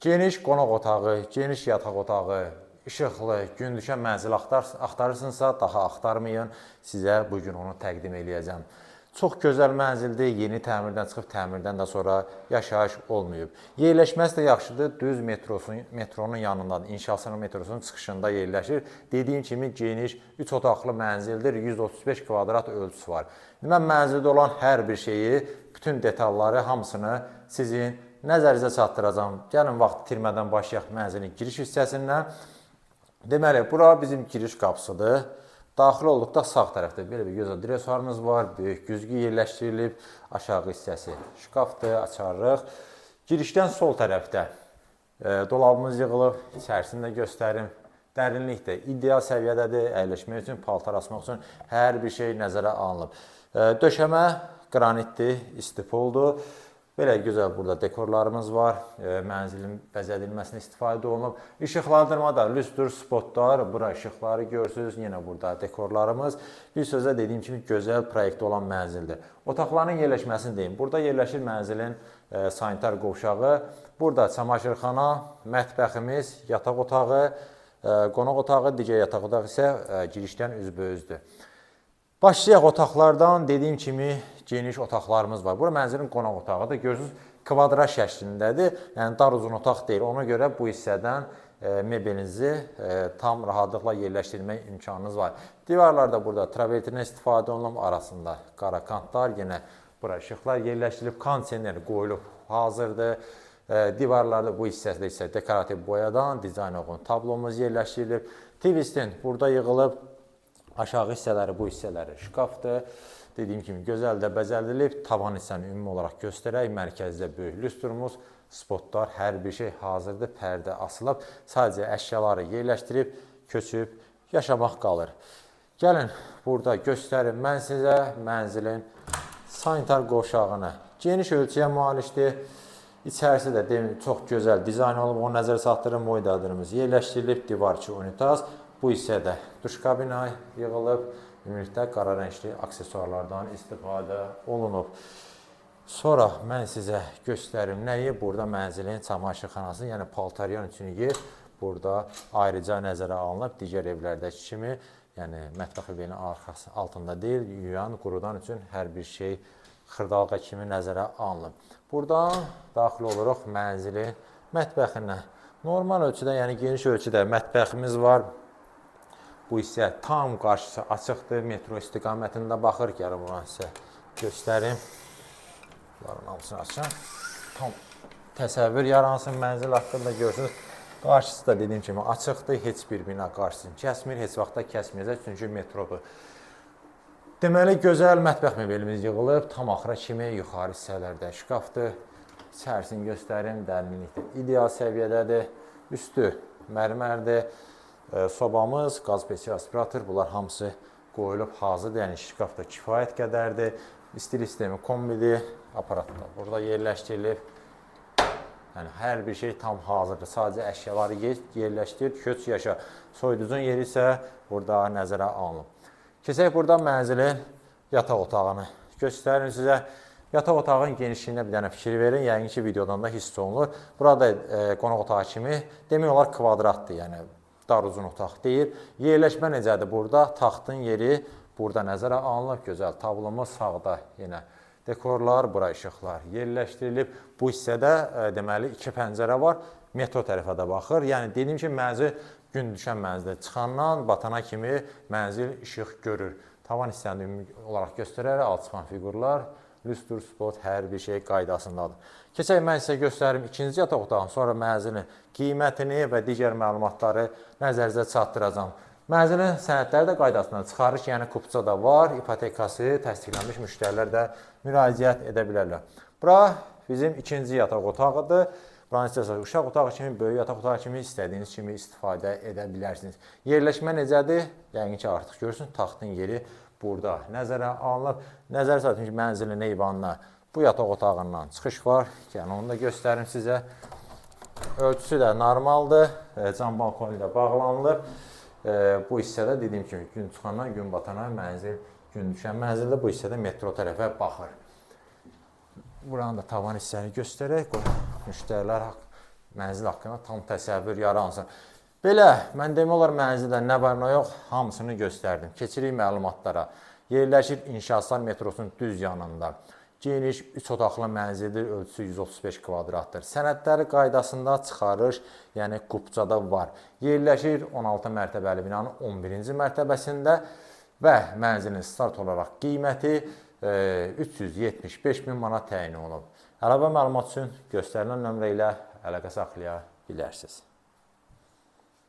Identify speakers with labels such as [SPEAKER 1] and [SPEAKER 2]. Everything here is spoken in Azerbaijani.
[SPEAKER 1] Geniş qonaq otağı, geniş yataq otağı, işıqlı, gün düşən mənzil axtarırsınızsa daha axtarmayın. Sizə bugün onu təqdim eləyəcəm. Çox gözəl mənzildir, yeni təmirdən çıxıb təmirdən də sonra yaşayış olmayıb. Yerləşməsi də yaxşıdır, düz metronun yanındadır. İnşaatçı metrosunun çıxışında yerləşir. Dediyim kimi geniş 3 otaqlı mənzildir, 135 kvadrat ölçüsü var. Mən mənzildə olan hər bir şeyi, bütün detalları, hamısını sizin nəzərinizə çatdıracağım. Gəlin vaxt itirmədən başlayaq mənzilin giriş hissəsindən. Deməli, bura bizim giriş qapısıdır. Daxil olduqda sağ tərəfdə belə bir gözəl dresuarımız var. Böyük güzgü yerləşdirilib. Aşağı hissəsi şkafdır, açarıq. Girişdən sol tərəfdə dolabımız yığılıb. İçərisini də göstərim. Dərinlik də ideal səviyyədədir. Əyləşmək üçün, paltar asmaq üçün hər bir şey nəzərə alınıb. Döşəmə qranitdir, istipoldur. Belə gözəl burada dekorlarımız var. Mənzilin bəzədilməsinə istifadə olunub. İşıqlandırma da lüstr spotlar. Bura işıqları görürsünüz. Yenə burada dekorlarımız. Bir sözlə dediyim kimi gözəl proyektdə olan mənzildir. Otaqların yerləşməsini deyim. Burada yerləşir mənzilin sanitar qovşağı. Burada çamaşırxana, mətbəximiz, yataq otağı, qonaq otağı, digər yataq otağı isə girişdən üzbəyüzdür. Başlayaq otaqlardan. Dediyim kimi geniş otaqlarımız var. Bura mənzilin qonaq otağıdır. Görürsünüz, kvadrat şəklindədir. Yəni dar uzun otaq deyil. Ona görə bu hissədən mebelinizi tam rahatlıqla yerləşdirmək imkanınız var. Divarlarda burada travertinə istifadə olunub. Arasında qara kantlar, yenə bura işıqlar yerləşdirilib. Kondisioner qoyulub hazırdır. Divarlarda bu hissədə isə dekorativ boyadan dizayn olunub tablomuz yerləşdirilib. TV-stin burada yığılıb. Aşağı hissələri, bu hissələri şkafdır. Dediyim kimi gözəl də bəzəldilib. Tavan hissəni ümumi olaraq göstərək. Mərkəzdə böyük lüstrumuz, spotlar, hər bir şey hazırdır. Pərdə asılıb. Sadəcə əşyaları yerləşdirib, köçüb, yaşamaq qalır. Gəlin, burada göstərim mən sizə mənzilin sanitar qovşağını. Geniş ölçüyə malikdir. İçərisi də çox gözəl dizayn olub. Onu nəzərə çatdırın. Moydadırımız yerləşdirilib. Divarçı unitaz. Bu hissədə duş kabini yığılıb, ümumilikdə qara rəngli aksesuarlardan istifadə olunub. Sonra mən sizə göstərim nəyi? Burada mənzilin çamaşırxanası, yəni paltaryan üçün yer burada ayrıca nəzərə alınıb. Digər evlərdəki kimi, yəni mətbəx evinin arxası altında deyil, yuyan, qurudan üçün hər bir şey xırdalığa kimi nəzərə alınıb. Buradan daxil oluruq mənzilin mətbəxinə. Normal ölçüdə, yəni geniş ölçüdə mətbəximiz var. Bu hissə tam qarşısı açıqdır, metro istiqamətində baxır. Gəlin buna sizə göstərim. Bunların hamısını açacağım. Tam təsəvvür yaransın mənzil haqqında görürsünüz. Qarşısı da dediyim kimi açıqdır. Heç bir bina qarşısını kəsmir, heç vaxt da kəsməyəcək, çünki metrodur. Deməli, gözəl mətbəx mebelimiz yığılıb. Tam axıra kimi yuxarı hissələrdə şkafdır. İçərisini göstərim, dərinlikdə ideal səviyyədədir. Üstü mərmərdir. Sobamız, qaz pesi, aspirator, bunlar hamısı qoyulub hazırdır. Yəni şkaf da kifayət qədərdir. İstilik sistemi kombidir. Aparat da burada yerləşdirilib. Yəni hər bir şey tam hazırdır. Sadəcə əşyaları yerləşdir, köç yaşa. Soyuducun yeri isə burada nəzərə alınıb. Keçək burada mənzilin yataq otağını göstərim sizə. Yataq otağın genişliyinə bir dənə fikir verin. Yəni ki, videodan da hiss olunur. Burada qonaq otağı kimi demək olar kvadratdır. Yəni dar uzun otaq deyil. Yerləşmə necədir burada? Taxtın yeri burada nəzərə alınıb. Gözəl tablomuz sağda yenə dekorlar, bura işıqlar yerləşdirilib. Bu hissədə deməli 2 pəncərə var. Metro tərəfə də baxır. Yəni dediyim ki, mənzil gün düşən mənzildə çıxandan batana kimi mənzil işıq görür. Tavan hissəni ümumi olaraq göstərər. Alçıpan fiqurlar, lüstr, spot, hər bir şey qaydasındadır. Keçək mən sizə göstərim ikinci yataq otağın, sonra mənzilin qiymətini və digər məlumatları nəzərinizə çatdıracağım. Mənzilin sənədləri də qaydasında çıxarış, yəni kupça da var, ipotekası təsdiqlənmiş müştərilər də müraciət edə bilərlər. Bura bizim ikinci yataq otağıdır. Buranı istəsəniz uşaq otağı kimi, böyük yataq otağı kimi istədiyiniz kimi istifadə edə bilərsiniz. Yerləşmə necədir? Yəni ki, artıq görürsünüz, taxtın yeri burada nəzərə alınıb. Nəzər çatdırın ki, mənzilin eyvanına bu yataq otağından çıxış var. Yəni onu da göstərim sizə. Ölçüsü də normaldır. Cam balkonu ilə bağlanılıb. Bu hissədə dediyim kimi gün çıxandan gün batana mənzil, gün düşən mənzildə bu hissədə metro tərəfə baxır. Buranın da tavan hissəni göstərək. Müştərilər mənzil haqqında tam təsəvvür yaransın. Belə, mən demək olar mənzildə nə var nə yox, hamısını göstərdim. Keçirik məlumatlara. Yerləşir İnşaatlar metrosunun düz yanında. Geniş 3 otaqlı mənzildir, ölçüsü 135 kvadratdır. Sənədləri qaydasında çıxarış, yəni qubçada var. Yerləşir 16 mərtəbəli binanın 11-ci mərtəbəsində və mənzilin start olaraq qiyməti 375 min manat təyin olunub. Əlavə məlumat üçün göstərilən nömrə ilə əlaqə saxlaya bilərsiniz.